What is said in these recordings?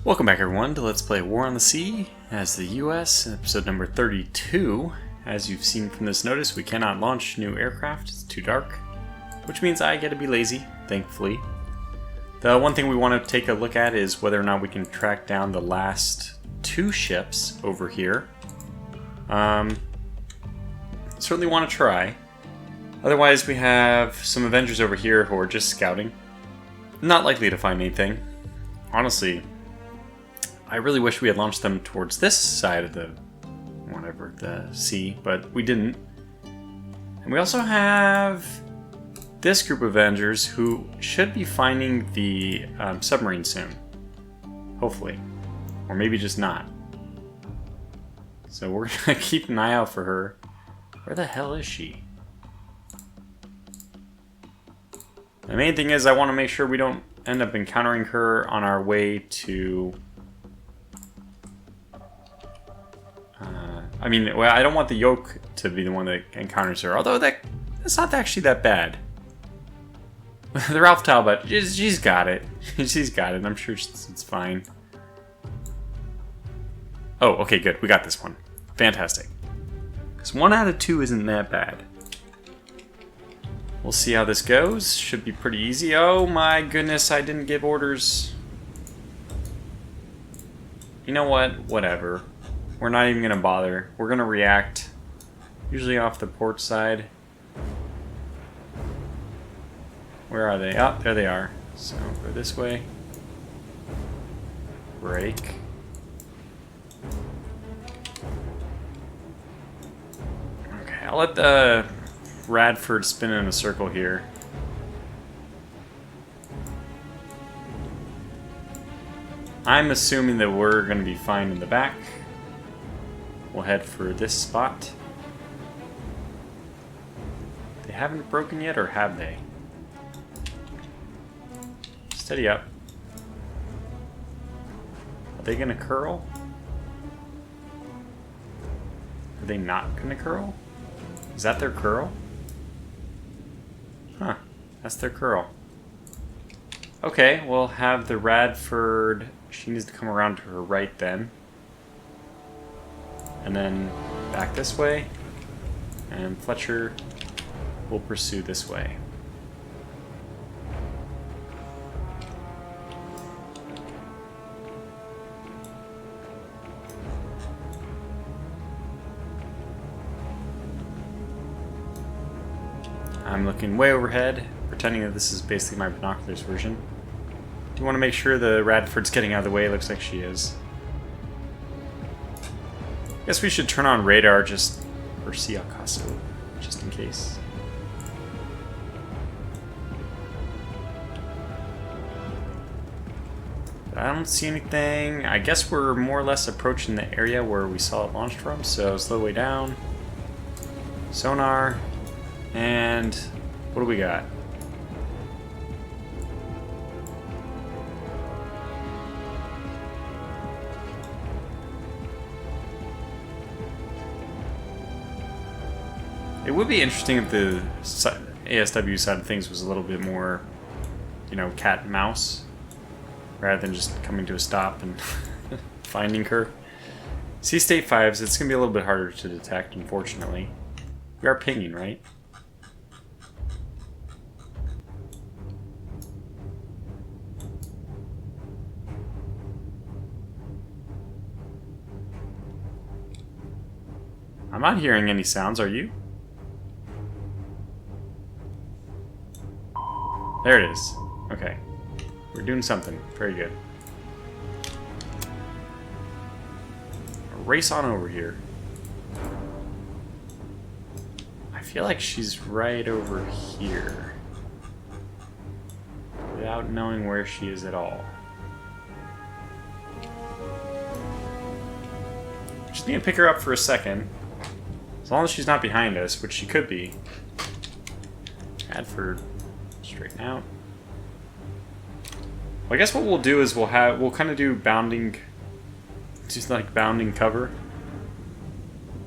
Welcome back everyone to Let's Play War on the Sea as the US, episode number 32. As you've seen from this notice, we cannot launch new aircraft, it's too dark, which means I get to be lazy, thankfully. The one thing we want to take a look at is whether or not we can track down the last two ships over here. Certainly want to try. Otherwise we have some Avengers over here who are just scouting. Not likely to find anything. Honestly, I really wish we had launched them towards this side of the sea, but we didn't. And we also have this group of Avengers who should be finding the submarine soon. Hopefully. Or maybe just not. So we're going to keep an eye out for her. Where the hell is she? The main thing is I want to make sure we don't end up encountering her on our way to... I don't want the yoke to be the one that encounters her, although that's not actually that bad. The Ralph Talbot, she's got it. She's got it. I'm sure it's fine. Oh, okay, good. We got this one. Fantastic. Because 1 out of 2 isn't that bad. We'll see how this goes. Should be pretty easy. Oh my goodness, I didn't give orders. You know what? Whatever. We're not even going to bother. We're going to react. Usually off the port side. Where are they? Oh, there they are. So, go this way. Break. Okay, I'll let the Radford spin in a circle here. I'm assuming that we're going to be fine in the back. We'll head for this spot. They haven't broken yet, or have they? Steady up. Are they going to curl? Are they not going to curl? Is that their curl? Huh, that's their curl. Okay, we'll have the Radford. She needs to come around to her right then. And then back this way. And Fletcher will pursue this way. I'm looking way overhead, pretending that this is basically my binoculars version. Do you want to make sure the Radford's getting out of the way? It looks like she is. Guess we should turn on radar just for si acaso, just in case. I don't see anything. I guess we're more or less approaching the area where we saw it launched from, so slow way down. Sonar. And what do we got? It would be interesting if the ASW side of things was a little bit more, you know, cat and mouse, rather than just coming to a stop and finding her. Sea State 5s, it's going to be a little bit harder to detect, unfortunately. We are pinging, right? I'm not hearing any sounds, are you? There it is. Okay. We're doing something. Very good. Race on over here. I feel like she's right over here. Without knowing where she is at all. Just need to pick her up for a second. As long as she's not behind us, which she could be. Radford, straighten out. Well, I guess what we'll do is we'll kind of do bounding, just like bounding cover.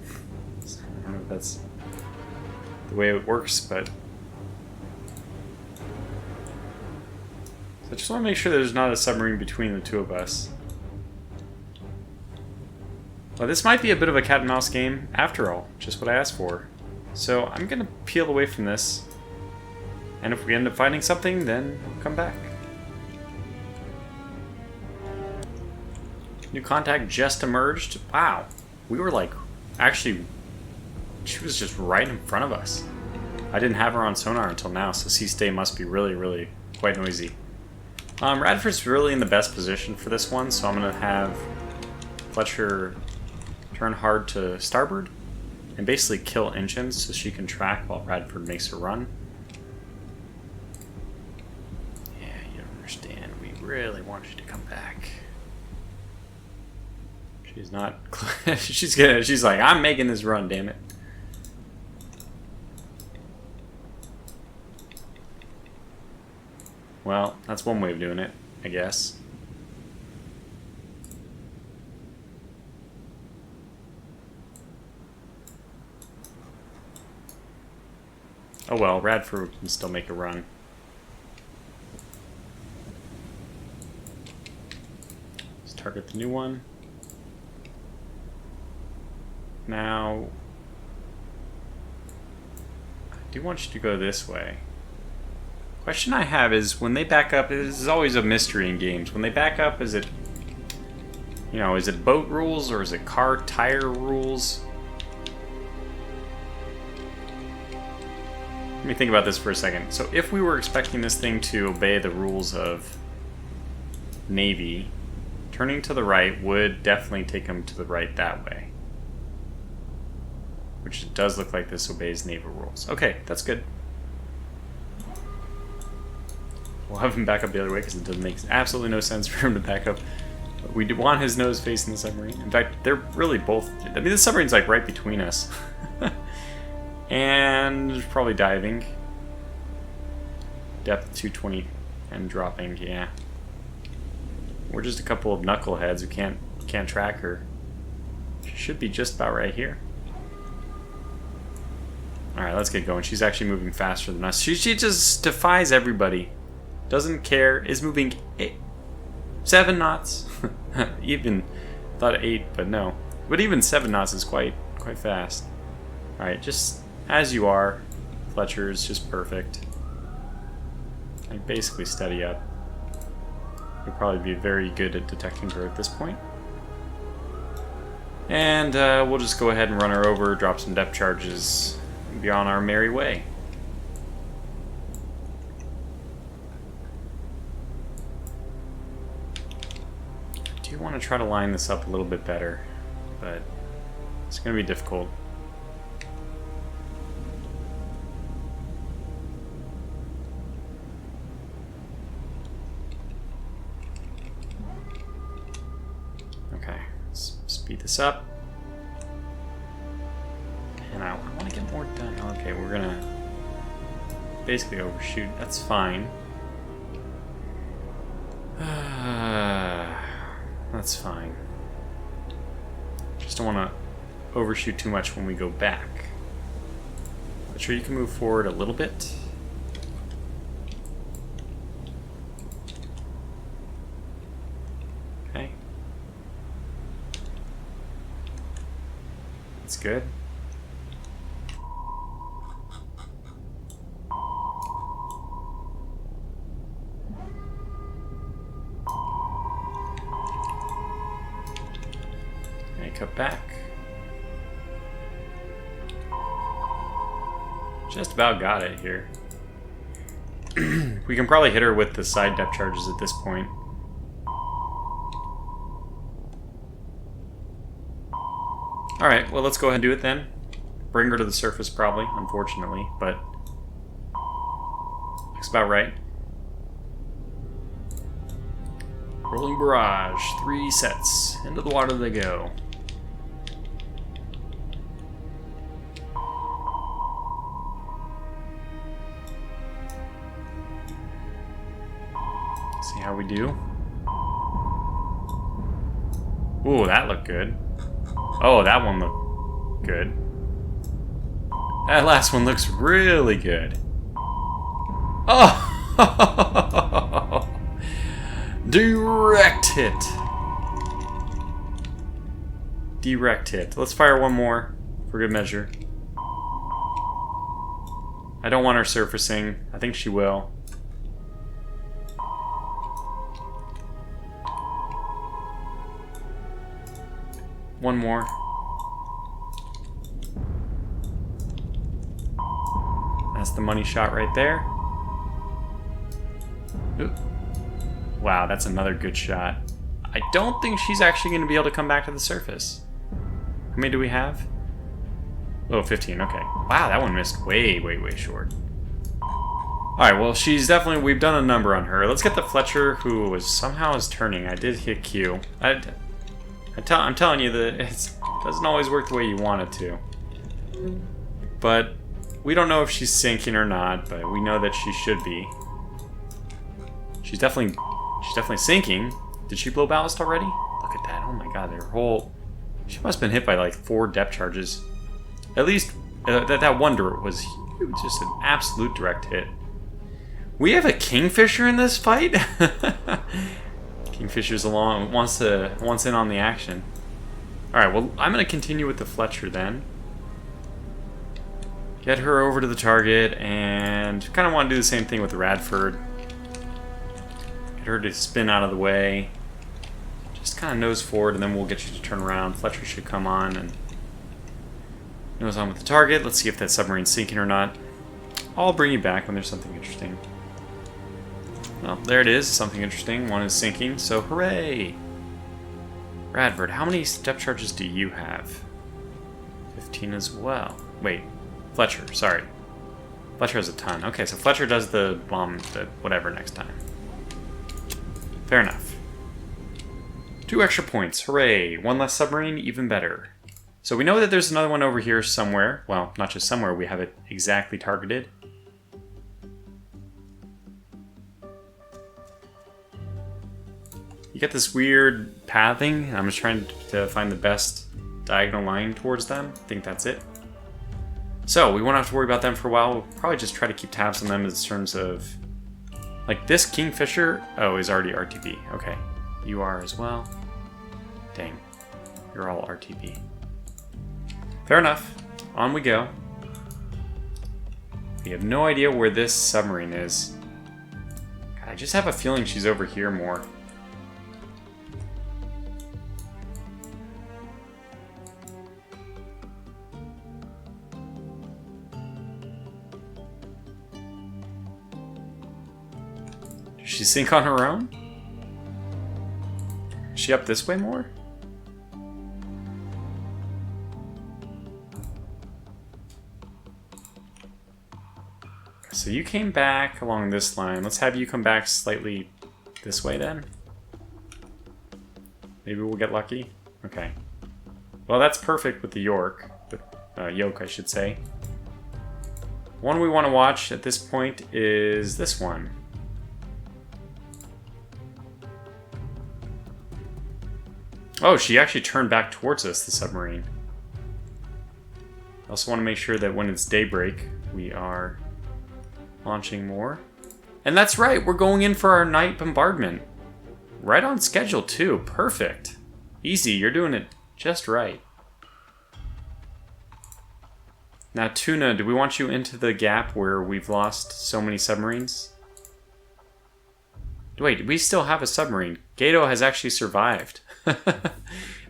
I don't know if that's the way it works, but I just want to make sure there's not a submarine between the two of us. Well, this might be a bit of a cat and mouse game after all, just what I asked for. So I'm gonna peel away from this, and if we end up finding something, then we'll come back. New contact just emerged. Wow, we were like, actually, she was just right in front of us. I didn't have her on sonar until now, so sea stay must be really, really quite noisy. Radford's really in the best position for this one, so I'm gonna have Fletcher turn hard to starboard and basically kill engines so she can track while Radford makes her run. Yeah, you don't understand. We really want you to come back. She's not. She's like, I'm making this run, damn it. Well, that's one way of doing it, I guess. Oh well, Radford can still make a run. Let's target the new one. Now, I do want you to go this way. Question I have is, when they back up, this is always a mystery in games. When they back up, is it, you know, is it boat rules or is it car tire rules? Let me think about this for a second. So if we were expecting this thing to obey the rules of Navy, turning to the right would definitely take them to the right that way. Which does look like this obeys naval rules. Okay, that's good. We'll have him back up the other way because it doesn't make absolutely no sense for him to back up. But we do want his nose facing the submarine. In fact, they're really both... I mean, the submarine's like right between us. And probably diving. Depth 220 and dropping, yeah. We're just a couple of knuckleheads who can't track her. She should be just about right here. Alright, let's get going. She's actually moving faster than us. She just defies everybody. Doesn't care. Is moving 7 knots. Even thought 8, but no. But even 7 knots is quite fast. Alright, just as you are. Fletcher is just perfect. Like basically steady up. You'll probably be very good at detecting her at this point. And we'll just go ahead and run her over, drop some depth charges, and be on our merry way. I do want to try to line this up a little bit better, but it's going to be difficult. Okay, let's speed this up. And I want to get more done. Okay, we're going to basically overshoot. That's fine. That's fine. Just don't want to overshoot too much when we go back. But sure, you can move forward a little bit. Okay. That's good. Cut back. Just about got it here. We can probably hit her with the side depth charges at this point. Alright, well let's go ahead and do it then. Bring her to the surface probably, unfortunately, but looks about right. Rolling barrage, 3 sets. Into the water they go. See how we do. Ooh, that looked good. Oh, that one looked good. That last one looks really good. Oh! Direct hit. direct hit. Let's fire one more for good measure. I don't want her surfacing. I think she will. One more. That's the money shot right there. Ooh. Wow, that's another good shot. I don't think she's actually going to be able to come back to the surface. How many do we have? Oh, 15, okay. Wow, that one missed way, way, way short. Alright, well, she's definitely... We've done a number on her. Let's get the Fletcher, who was somehow is turning. I did hit Q. I'm telling you that it doesn't always work the way you want it to. But we don't know if she's sinking or not, but we know that she should be. She's definitely sinking. Did she blow ballast already? Look at that. Oh my god, their whole... She must have been hit by like 4 depth charges. At least that one was huge, just an absolute direct hit. We have a Kingfisher in this fight? Kingfisher's along, wants in on the action. Alright, well, I'm going to continue with the Fletcher then. Get her over to the target, and kind of want to do the same thing with the Radford. Get her to spin out of the way. Just kind of nose forward, and then we'll get you to turn around. Fletcher should come on, and nose on with the target. Let's see if that submarine's sinking or not. I'll bring you back when there's something interesting. Well, there it is. Something interesting. One is sinking, so hooray! Radford, how many depth charges do you have? 15 as well. Wait, Fletcher, sorry. Fletcher has a ton. Okay, so Fletcher does the bomb, the whatever next time. Fair enough. 2 extra points. Hooray! 1 less submarine, even better. So we know that there's another one over here somewhere. Well, not just somewhere, we have it exactly targeted. You get this weird pathing. I'm just trying to find the best diagonal line towards them. I think that's it. So we won't have to worry about them for a while. We'll probably just try to keep tabs on them in terms of... Like this Kingfisher... Oh, is already RTB. Okay. You are as well. Dang. You're all RTB. Fair enough. On we go. We have no idea where this submarine is. God, I just have a feeling she's over here more. Does she sink on her own? Is she up this way more? So you came back along this line. Let's have you come back slightly this way then. Maybe we'll get lucky. Okay. Well, that's perfect with the yoke, I should say. One we want to watch at this point is this one. Oh, she actually turned back towards us, the submarine. I also want to make sure that when it's daybreak, we are launching more. And that's right, we're going in for our night bombardment. Right on schedule, too. Perfect. Easy, you're doing it just right. Now, Tuna, do we want you into the gap where we've lost so many submarines? Wait, we still have a submarine. Gato has actually survived.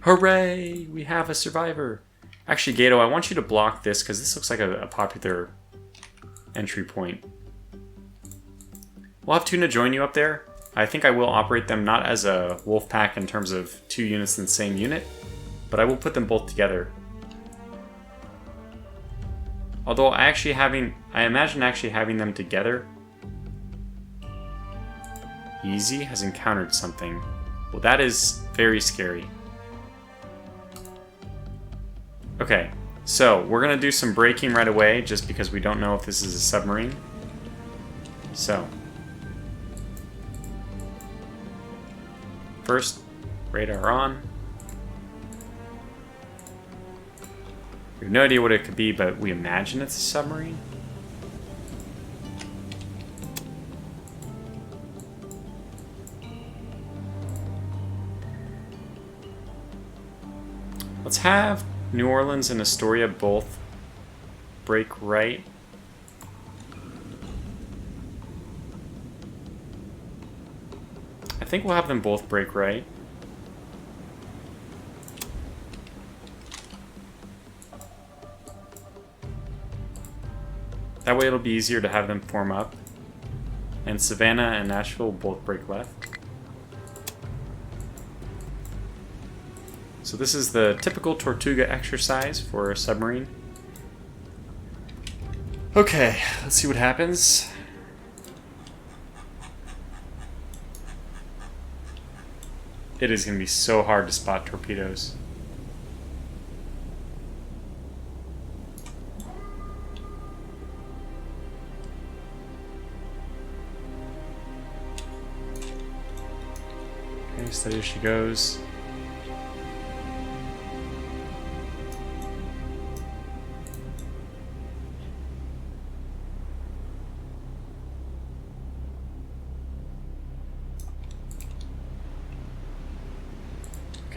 Hooray! We have a survivor. Actually, Gato, I want you to block this because this looks like a popular entry point. We'll have Tuna join you up there. I think I will operate them not as a wolf pack in terms of 2 units in the same unit, but I will put them both together. Although I imagine actually having them together. Easy has encountered something. Well, that is very scary. Okay, so we're gonna do some braking right away just because we don't know if this is a submarine. So, first, radar on. We have no idea what it could be, but we imagine it's a submarine. Let's have New Orleans and Astoria both break right. I think we'll have them both break right. That way it'll be easier to have them form up. And Savannah and Nashville will both break left. So this is the typical Tortuga exercise for a submarine. Okay, let's see what happens. It is going to be so hard to spot torpedoes. Okay, steady as she goes.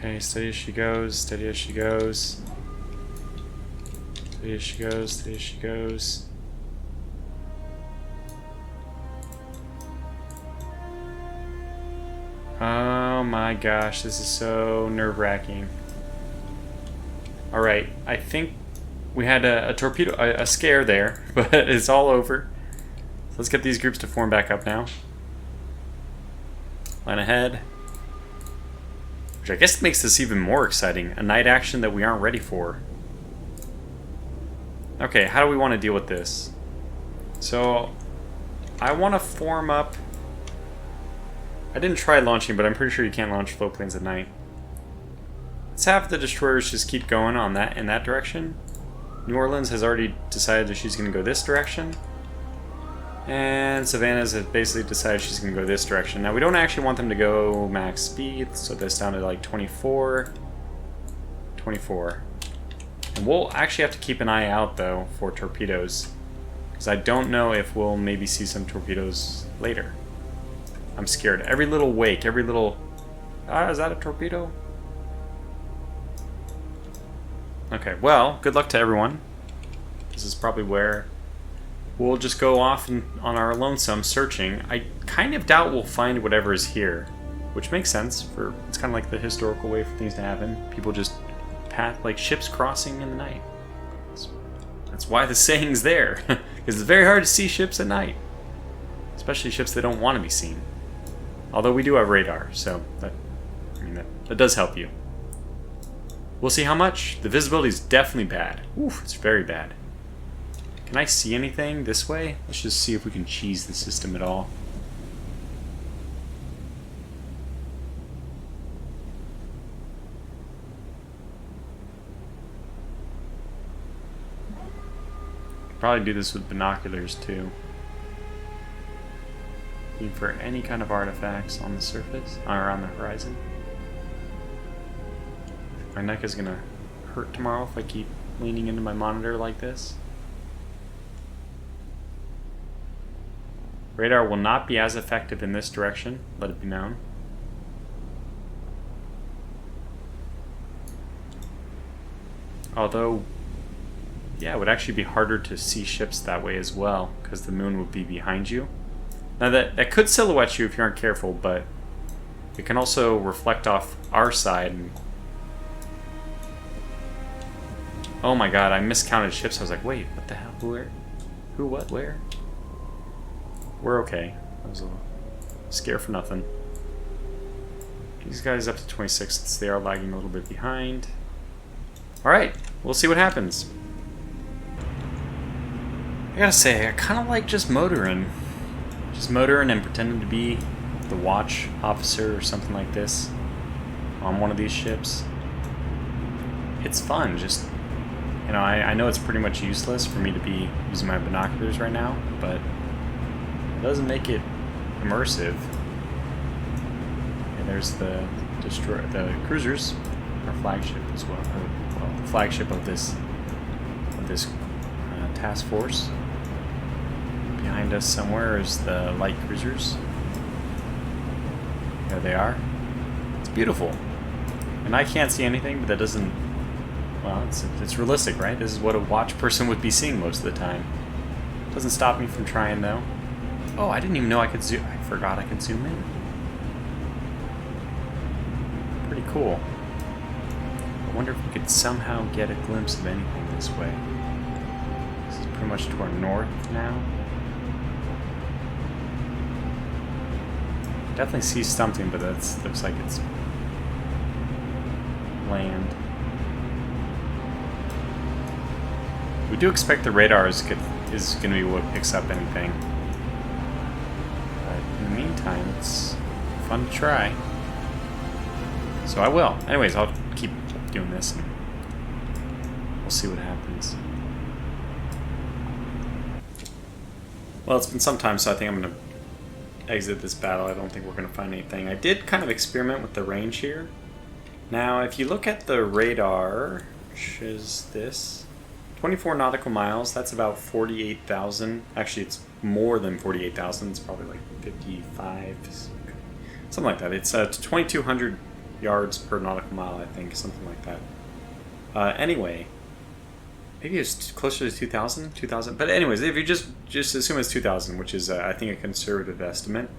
Okay, steady as she goes, steady as she goes. Steady as she goes, steady as she goes. Oh my gosh, this is so nerve-wracking. Alright, I think we had a torpedo, a scare there, but it's all over. So let's get these groups to form back up now. Line ahead. Which I guess makes this even more exciting. A night action that we aren't ready for. Okay, how do we want to deal with this? So, I want to form up... I didn't try launching, but I'm pretty sure you can't launch float planes at night. Let's have the destroyers just keep going on that in that direction. New Orleans has already decided that she's going to go this direction. And Savannah's has basically decided she's going to go this direction. Now, we don't actually want them to go max speed, so that's down to like 24. 24. And we'll actually have to keep an eye out, though, for torpedoes. Because I don't know if we'll maybe see some torpedoes later. I'm scared. Every little wake, every little... Ah, is that a torpedo? Okay, well, good luck to everyone. This is probably where... we'll just go off on our lonesome searching. I kind of doubt we'll find whatever is here, which makes sense. For it's kind of like the historical way for things to happen. People just pass like ships crossing in the night. That's why the saying's there, because it's very hard to see ships at night, especially ships that don't want to be seen. Although we do have radar, so that does help you. We'll see how much. The visibility is definitely bad. Oof, it's very bad. Can I see anything this way? Let's just see if we can cheese the system at all. Probably do this with binoculars too. Looking for any kind of artifacts on the surface or on the horizon. My neck is gonna hurt tomorrow if I keep leaning into my monitor like this. Radar will not be as effective in this direction, let it be known. Although, yeah, it would actually be harder to see ships that way as well, because the moon would be behind you. Now that could silhouette you if you aren't careful, but it can also reflect off our side. And oh my god, I miscounted ships. I was like, wait, what the hell? Where? Who, what, where? We're okay. That was a scare for nothing. These guys up to 26 since they are lagging a little bit behind. Alright, we'll see what happens. I gotta say, I kind of like just motoring. Just motoring and pretending to be the watch officer or something like this on one of these ships. It's fun, just... You know, I know it's pretty much useless for me to be using my binoculars right now, but it doesn't make it immersive. And there's the cruisers, our flagship as well. Well, the flagship of this task force. Behind us somewhere is the light cruisers. There they are. It's beautiful, and I can't see anything, but that doesn't well, it's realistic, right? This is what a watch person would be seeing most of the time. Doesn't stop me from trying, though. Oh, I didn't even know I could zoom. I forgot I could zoom in. Pretty cool. I wonder if we could somehow get a glimpse of anything this way. This is pretty much to our north now. Definitely see something, but that looks like it's land. We do expect the radar is going to be what picks up anything. But in the meantime, it's fun to try. So I will. Anyways, I'll keep doing this and we'll see what happens. Well, it's been some time, so I think I'm going to exit this battle. I don't think we're going to find anything. I did kind of experiment with the range here. Now, if you look at the radar, which is this, 24 nautical miles, that's about 48,000. Actually, it's more than 48,000. It's probably like 55, something like that. It's 2,200 yards per nautical mile, I think, something like that. Anyway, maybe it's closer to 2,000, but anyways, if you just assume it's 2,000, which is, I think, a conservative estimate,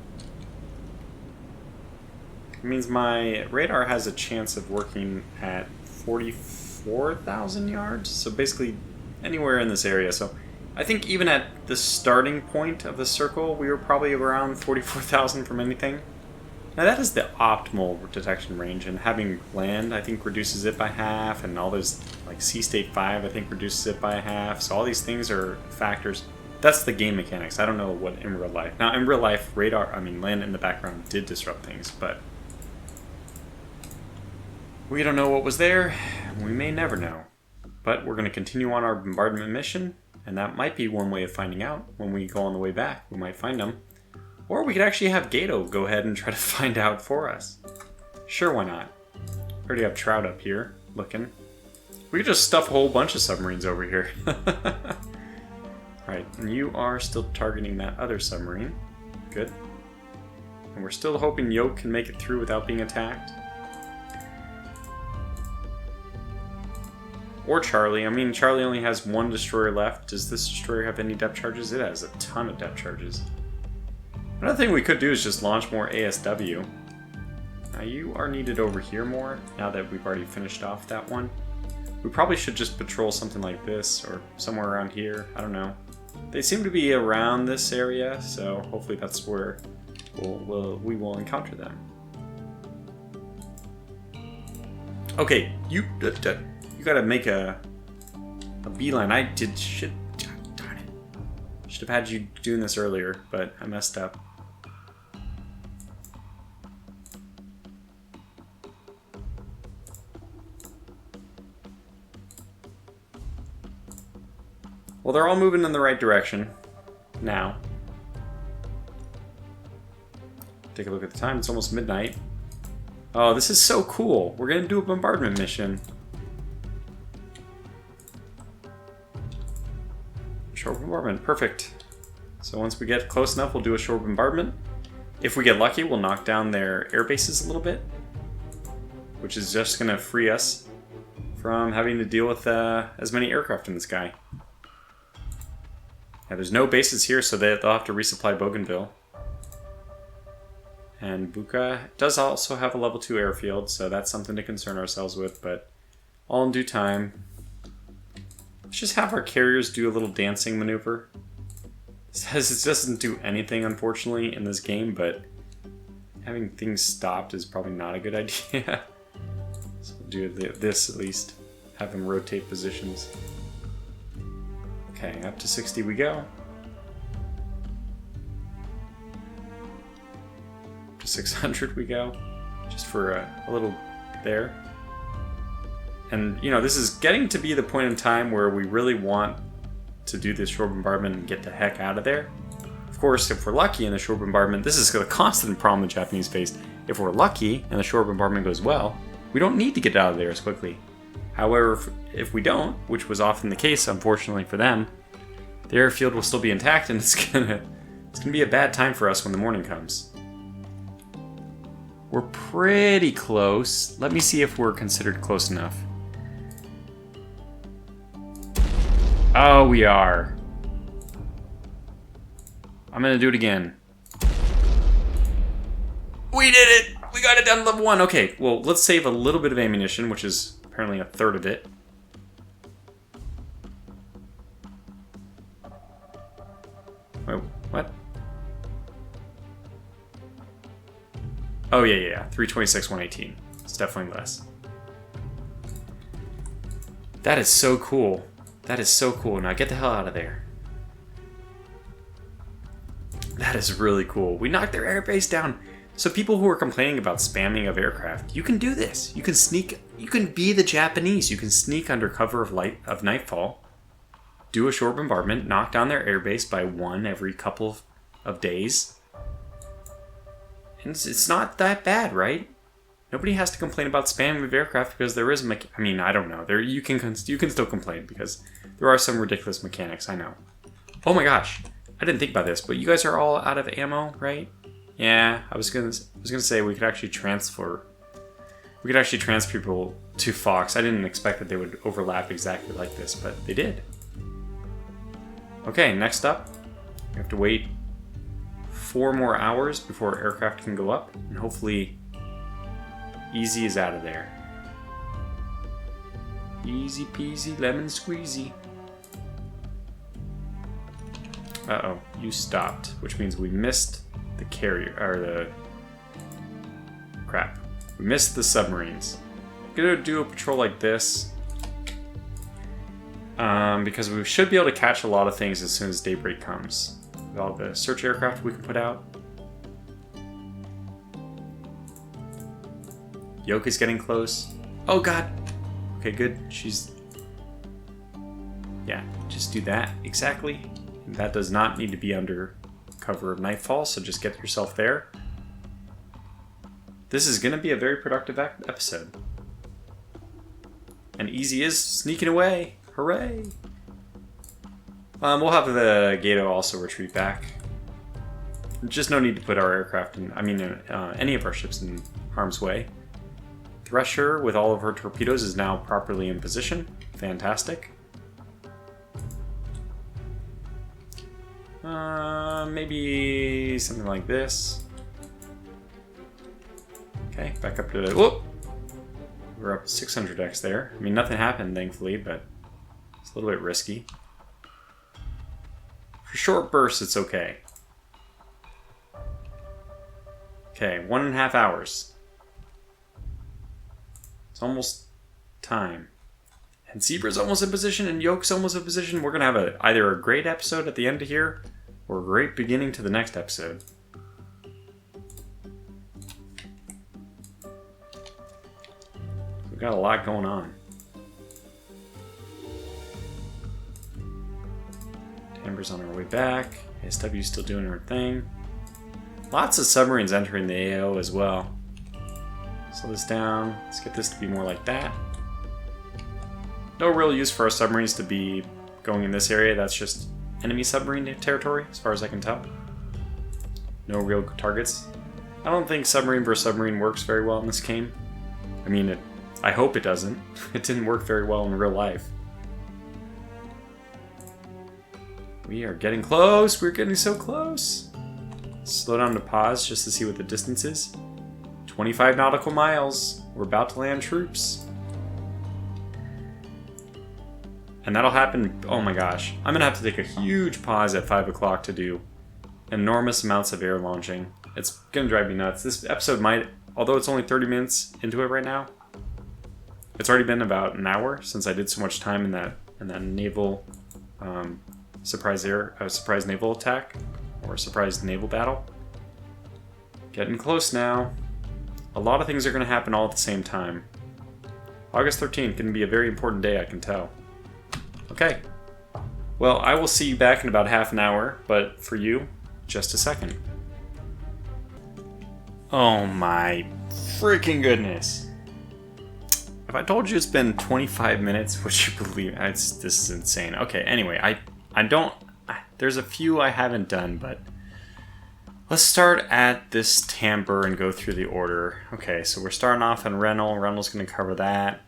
it means my radar has a chance of working at 44,000 yards, so basically anywhere in this area. So I think even at the starting point of the circle, we were probably around 44,000 from anything. Now that is the optimal detection range, and having land, I think, reduces it by half, and all those, like Sea State 5, I think, reduces it by half, so all these things are factors. That's the game mechanics. I don't know what in real life. Now, in real life, land in the background did disrupt things, but we don't know what was there. We may never know. But we're going to continue on our bombardment mission, and that might be one way of finding out. When we go on the way back, we might find them. Or we could actually have Gato go ahead and try to find out for us. Sure, why not? We already have Trout up here, looking. We could just stuff a whole bunch of submarines over here. Right, and you are still targeting that other submarine. Good. And we're still hoping Yoke can make it through without being attacked. Or Charlie. I mean, Charlie only has one destroyer left. Does this destroyer have any depth charges? It has a ton of depth charges. Another thing we could do is just launch more ASW. Now you are needed over here more, now that we've already finished off that one. We probably should just patrol something like this, or somewhere around here. I don't know. They seem to be around this area, so hopefully that's where we will encounter them. Okay, you gotta make a beeline. I did shit. Darn it. Should have had you doing this earlier, but I messed up. Well, they're all moving in the right direction now. Take a look at the time. It's almost midnight. Oh, this is so cool. We're gonna do a bombardment mission. Shore bombardment, perfect. So once we get close enough, we'll do a shore bombardment. If we get lucky, we'll knock down their air bases a little bit, which is just gonna free us from having to deal with as many aircraft in the sky. Yeah, there's no bases here, so they'll have to resupply Bougainville. And Buka does also have a level 2 airfield, so that's something to concern ourselves with, but all in due time. Let's just have our carriers do a little dancing maneuver. It doesn't do anything, unfortunately, in this game, but having things stopped is probably not a good idea. So we'll do this at least. Have them rotate positions. Okay, up to 60 we go. Up to 600 we go. Just for a little there. And, you know, this is getting to be the point in time where we really want to do this shore bombardment and get the heck out of there. Of course, if we're lucky in the shore bombardment, this is a constant problem the Japanese faced. If we're lucky and the shore bombardment goes well, we don't need to get out of there as quickly. However, if we don't, which was often the case, unfortunately for them, the airfield will still be intact, and it's gonna be a bad time for us when the morning comes. We're pretty close. Let me see if we're considered close enough. Oh, we are. I'm gonna do it again. We did it! We got it down to level 1. Okay, well, let's save a little bit of ammunition, which is apparently a third of it. Wait, what? Oh, yeah. 326, 118. It's definitely less. That is so cool. That is so cool. Now get the hell out of there. That is really cool. We knocked their airbase down. So people who are complaining about spamming of aircraft, you can do this. You can sneak. You can be the Japanese. You can sneak under cover of nightfall, do a short bombardment, knock down their airbase by one every couple of days. And it's not that bad, right? Nobody has to complain about spamming of aircraft because there is I mean, I don't know. You can still complain because there are some ridiculous mechanics. I know. Oh my gosh, I didn't think about this, but you guys are all out of ammo, right? Yeah, I was gonna say we could actually transfer. We could actually transfer people to Fox. I didn't expect that they would overlap exactly like this, but they did. Okay, next up, we have to wait 4 more hours before aircraft can go up, and hopefully Easy is out of there. Easy peasy lemon squeezy. Uh-oh, you stopped, which means we missed the carrier, or the... Crap. We missed the submarines. I'm gonna do a patrol like this. Because we should be able to catch a lot of things as soon as daybreak comes. With all the search aircraft we can put out. Yoke is getting close. Oh god! Okay, good. She's... Yeah, just do that. Exactly. That does not need to be under cover of nightfall, so just get yourself there. This is going to be a very productive episode. And Easy is sneaking away. Hooray! We'll have the Gato also retreat back. Just no need to put our aircraft in, any of our ships in harm's way. Thresher, with all of her torpedoes, is now properly in position. Fantastic. Maybe something like this. Okay, back up to the... Whoop! We're up 600x there. I mean, nothing happened, thankfully, but it's a little bit risky. For short bursts, it's okay. Okay, 1.5 hours. It's almost time. And Zebra's almost in position, and Yoke's almost in position. We're going to have either a great episode at the end of here, or a great beginning to the next episode. We've got a lot going on. Amber's on our way back. ASW's still doing her thing. Lots of submarines entering the AO as well. Slow this down. Let's get this to be more like that. No real use for our submarines to be going in this area. That's just enemy submarine territory, as far as I can tell. No real targets. I don't think submarine versus submarine works very well in this game. I mean, I hope it doesn't. It didn't work very well in real life. We are getting close. We're getting so close. Slow down to pause just to see what the distance is. 25 nautical miles. We're about to land troops. And that'll happen, oh my gosh. I'm gonna have to take a huge pause at 5 o'clock to do enormous amounts of air launching. It's gonna drive me nuts. This episode might, although it's only 30 minutes into it right now, it's already been about an hour since I did so much time in that naval surprise naval attack, or surprise naval battle. Getting close now. A lot of things are gonna happen all at the same time. August 13th can be a very important day, I can tell. Okay. Well, I will see you back in about half an hour, but for you, just a second. Oh my freaking goodness. If I told you it's been 25 minutes, would you believe it? This is insane. Okay, anyway, there's a few I haven't done, but let's start at this timbre and go through the order. Okay, so we're starting off on Renal. Renal's going to cover that.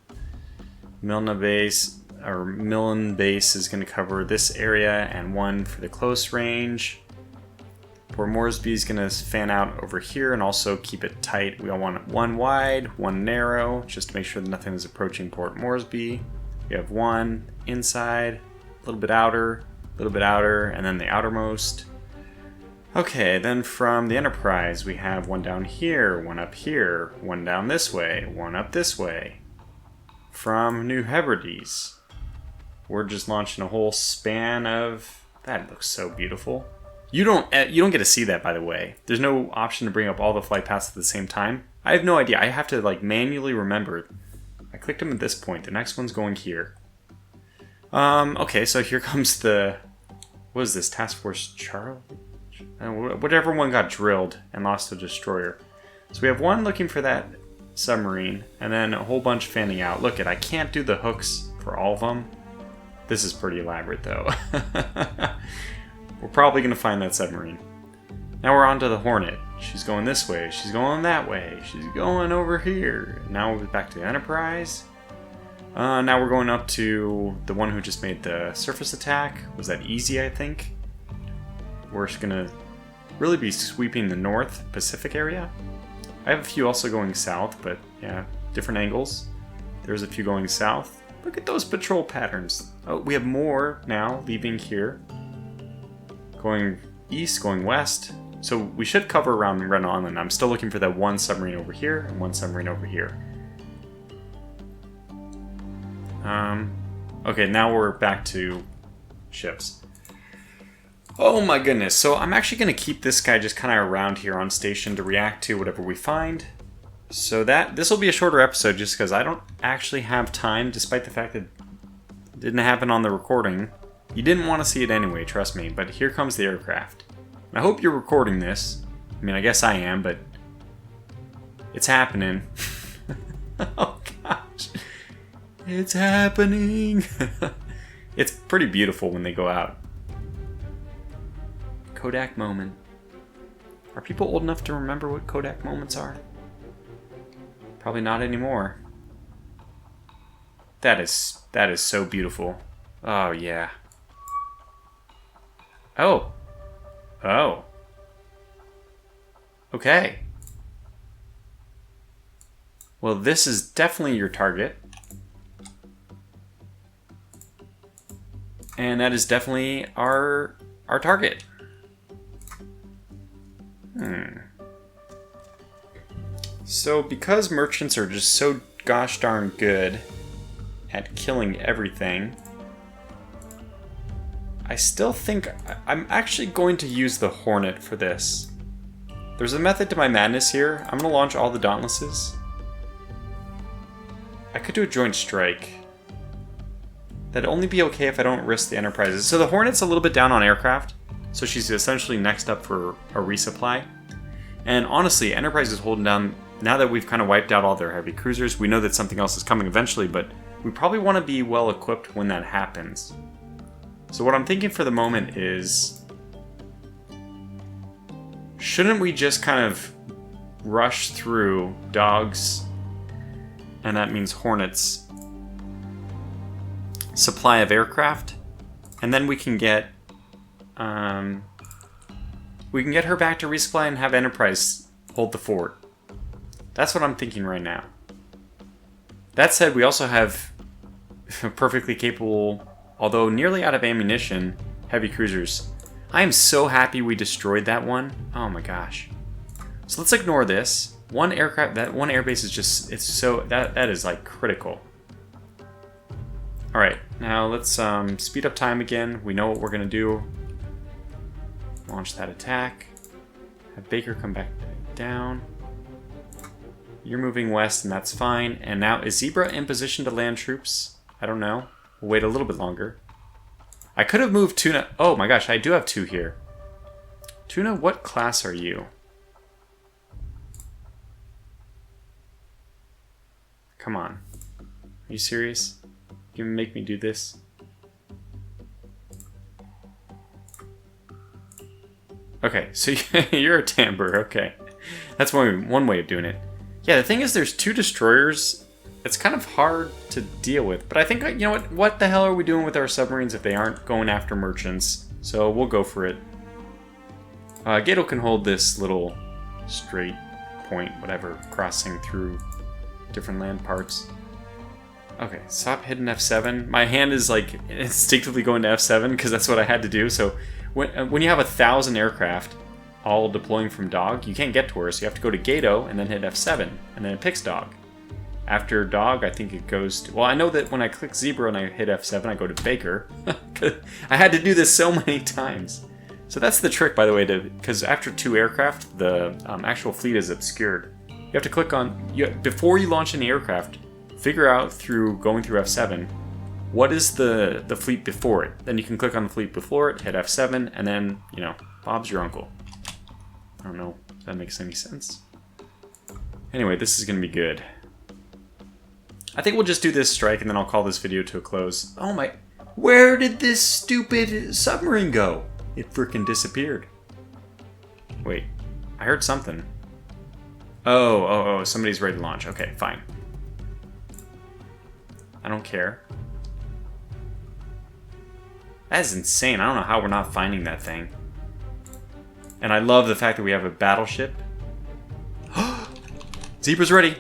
Milna base. our Millen base is going to cover this area, and one for the close range. Port Moresby is going to fan out over here and also keep it tight. We all want one wide, one narrow, just to make sure that nothing is approaching Port Moresby. We have one inside, a little bit outer, and then the outermost. Okay, then from the Enterprise, we have one down here, one up here, one down this way, one up this way. From New Hebrides, we're just launching a whole span of... That looks so beautiful. You don't get to see that, by the way. There's no option to bring up all the flight paths at the same time. I have no idea. I have to like manually remember. I clicked them at this point. The next one's going here. Okay, so here comes the... What is this? Task Force Charlie? Whatever one got drilled and lost a destroyer. So we have one looking for that submarine, and then a whole bunch fanning out. Look I can't do the hooks for all of them. This is pretty elaborate, though. We're probably going to find that submarine. Now we're on to the Hornet. She's going this way. She's going that way. She's going over here. Now we're back to the Enterprise. Now we're going up to the one who just made the surface attack. Was that Easy, I think? We're just going to really be sweeping the North Pacific area. I have a few also going south, but yeah, different angles. There's a few going south. Look at those patrol patterns. Oh, we have more now leaving here. Going east, going west. So we should cover around Red Island. I'm still looking for that one submarine over here and one submarine over here. Okay, now we're back to ships. Oh my goodness. So I'm actually going to keep this guy just kind of around here on station to react to whatever we find. So this will be a shorter episode just because I don't actually have time, despite the fact that it didn't happen on the recording. You didn't want to see it anyway, trust me, but here comes the aircraft. I hope you're recording this. I mean, I guess I am, but it's happening. Oh gosh. It's happening. It's pretty beautiful when they go out. Kodak moment. Are people old enough to remember what Kodak moments are? Probably not anymore. That is so beautiful. Oh yeah. Oh. Oh. Okay. Well, this is definitely your target. And that is definitely our target. So because merchants are just so gosh darn good at killing everything, I still think I'm actually going to use the Hornet for this. There's a method to my madness here. I'm going to launch all the Dauntlesses. I could do a joint strike. That'd only be okay if I don't risk the Enterprises. So the Hornet's a little bit down on aircraft, so she's essentially next up for a resupply. And honestly, Enterprise is holding down, now that we've kind of wiped out all their heavy cruisers, we know that something else is coming eventually, but we probably want to be well equipped when that happens. So what I'm thinking for the moment is, shouldn't we just kind of rush through Dogs, and that means Hornets, supply of aircraft, and then we can get her back to resupply and have Enterprise hold the fort. That's what I'm thinking right now. That said, we also have perfectly capable, although nearly out of ammunition, heavy cruisers. I am so happy we destroyed that one. Oh my gosh. So let's ignore this. One aircraft, that one airbase is just, it's so, that is like critical. Alright, now let's speed up time again. We know what we're going to do. Launch that attack. Have Baker come back down. You're moving west, and that's fine. And now, is Zebra in position to land troops? I don't know. We'll wait a little bit longer. I could have moved Tuna. Oh my gosh, I do have two here. Tuna, what class are you? Come on. Are you serious? You gonna make me do this? Okay, so you're a Timber, okay. That's one way of doing it. Yeah, the thing is there's two destroyers it's kind of hard to deal with. But I think, you know what the hell are we doing with our submarines if they aren't going after merchants? So we'll go for it. Gato can hold this little straight point, whatever, crossing through different land parts. Okay, stop hitting F7. My hand is like instinctively going to F7 because that's what I had to do. So when you have 1,000 aircraft all deploying from dog, you can't get to her, so you have to go to Gato and then hit F7, and then it picks dog. After dog, I think it goes to... Well, I know that when I click zebra and I hit F7, I go to Baker. I had to do this so many times. So that's the trick, by the way, because after 2 aircraft, the actual fleet is obscured. You have to click on... before you launch any aircraft, figure out through going through F7, what is the fleet before it. Then you can click on the fleet before it, hit F7, and then, you know, Bob's your uncle. I don't know if that makes any sense. Anyway, this is going to be good. I think we'll just do this strike, and then I'll call this video to a close. Oh my... Where did this stupid submarine go? It frickin' disappeared. Wait, I heard something. Oh, somebody's ready to launch. Okay, fine. I don't care. That is insane. I don't know how we're not finding that thing. And I love the fact that we have a battleship. Zebra's ready.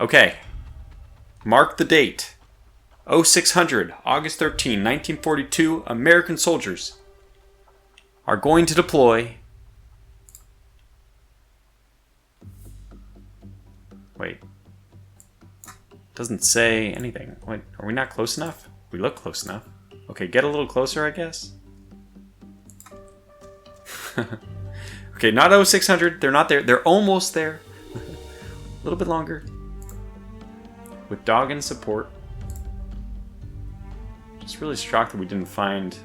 Okay. Mark the date. 0600, August 13, 1942, American soldiers are going to deploy. Wait. Doesn't say anything. Wait, are we not close enough? We look close enough. Okay, get a little closer, I guess. Okay, not 0600. They're not there. They're almost there. A little bit longer. With dog in support. Just really shocked that we didn't find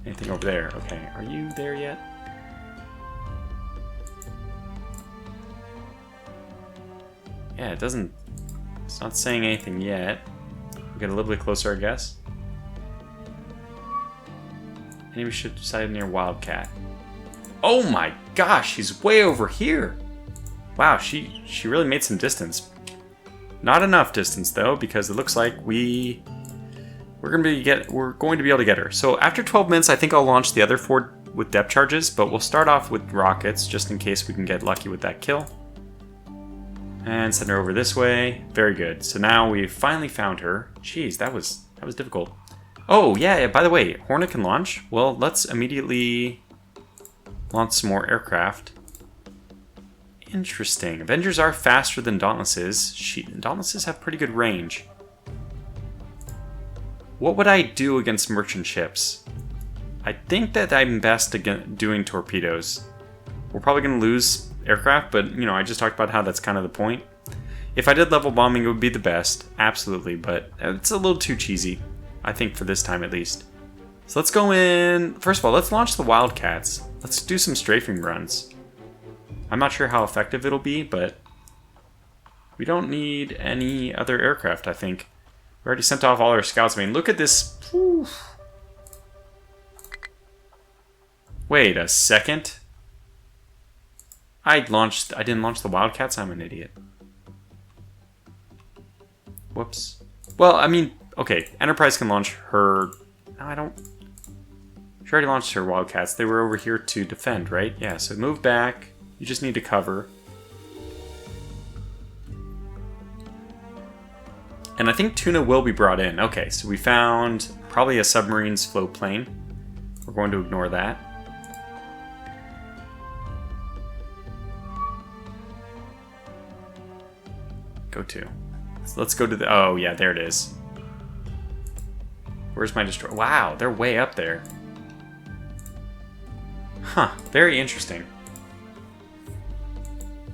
anything over there. Okay, are you there yet? Yeah, it doesn't... It's not saying anything yet. We'll get a little bit closer, I guess. Maybe we should decide near Wildcat. Oh my gosh, she's way over here! Wow, she really made some distance. Not enough distance though, because it looks like we're going to be able to get her. So after 12 minutes, I think I'll launch the other 4 with depth charges, but we'll start off with rockets just in case we can get lucky with that kill. And send her over this way. Very good. So now we've finally found her. Jeez, that was difficult. Oh yeah, by the way, Hornet can launch. Well, let's immediately launch some more aircraft. Interesting. Avengers are faster than Dauntlesses. Dauntlesses have pretty good range. What would I do against merchant ships? I think that I'm best doing torpedoes. We're probably going to lose aircraft, but you know, I just talked about how that's kind of the point. If I did level bombing, it would be the best, absolutely, but it's a little too cheesy, I think, for this time at least. So let's go in. First of all, let's launch the Wildcats. Let's do some strafing runs. I'm not sure how effective it'll be, but we don't need any other aircraft, I think. We already sent off all our scouts. I mean, look at this. Whew. Wait a second. I didn't launch the Wildcats. I'm an idiot. Whoops. Well, I mean, okay. Enterprise can launch her. No, I don't. She already launched her Wildcats. They were over here to defend, right? Yeah, so move back. You just need to cover. And I think tuna will be brought in. Okay, so we found probably a submarine's float plane. We're going to ignore that. Go to. So let's go to the... Oh, yeah, there it is. Where's my destroyer? Wow, they're way up there. Huh, very interesting.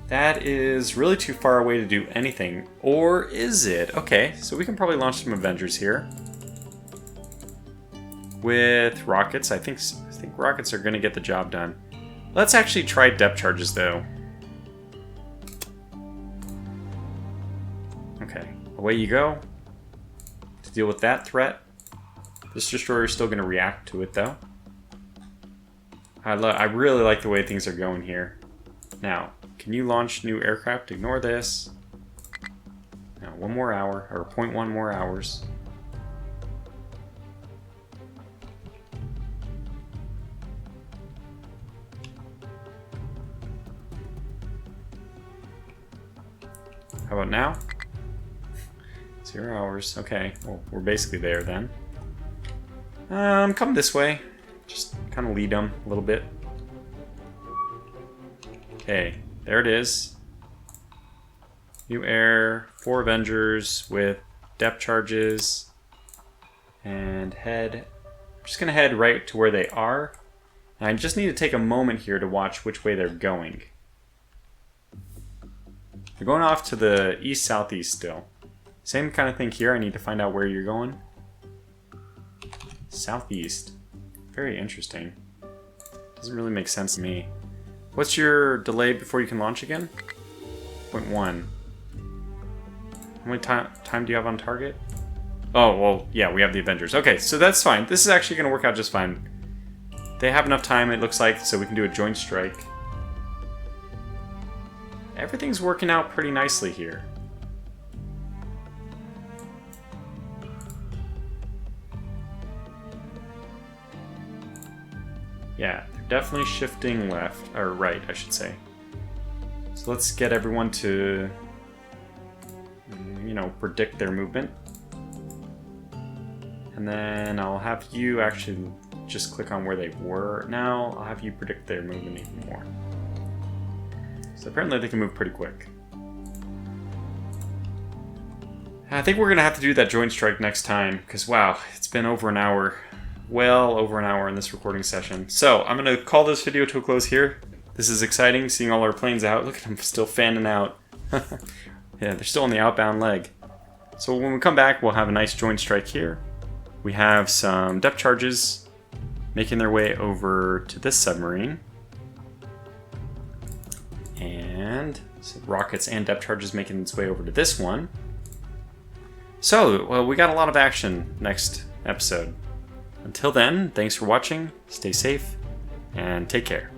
That is really too far away to do anything. Or is it? Okay, so we can probably launch some Avengers here. With rockets. I think rockets are going to get the job done. Let's actually try depth charges, though. Okay, away you go. To deal with that threat. This destroyer is still going to react to it, though. I really like the way things are going here. Now, Can you launch new aircraft? Ignore this. Now, 1 more hour, or 0.1 more hours. How about now? 0 hours. Okay, well, we're basically there then. Come this way. Just kind of lead them a little bit. Okay, there it is. New air, 4 Avengers with depth charges. And head. I'm just going to head right to where they are. And I just need to take a moment here to watch which way they're going. They're going off to the east-southeast still. Same kind of thing here. I need to find out where you're going. Southeast. Very interesting. Doesn't really make sense to me. What's your delay before you can launch again? 0.1. How many time do you have on target? Oh, well, yeah, we have the Avengers. Okay, so that's fine. This is actually going to work out just fine. They have enough time, it looks like, so we can do a joint strike. Everything's working out pretty nicely here. Yeah, they're definitely shifting left, or right, I should say. So let's get everyone to, you know, predict their movement. And then I'll have you actually just click on where they were. Now I'll have you predict their movement even more. So apparently they can move pretty quick. I think we're going to have to do that joint strike next time, because wow, it's been over an hour. Well over an hour in this recording session. So I'm going to call this video to a close here. This is exciting, seeing all our planes out. Look at them still fanning out. Yeah, they're still on the outbound leg. So when we come back, we'll have a nice joint strike here. We have some depth charges making their way over to this submarine. And some rockets and depth charges making its way over to this one. So, well, we got a lot of action next episode. Until then, thanks for watching, stay safe, and take care.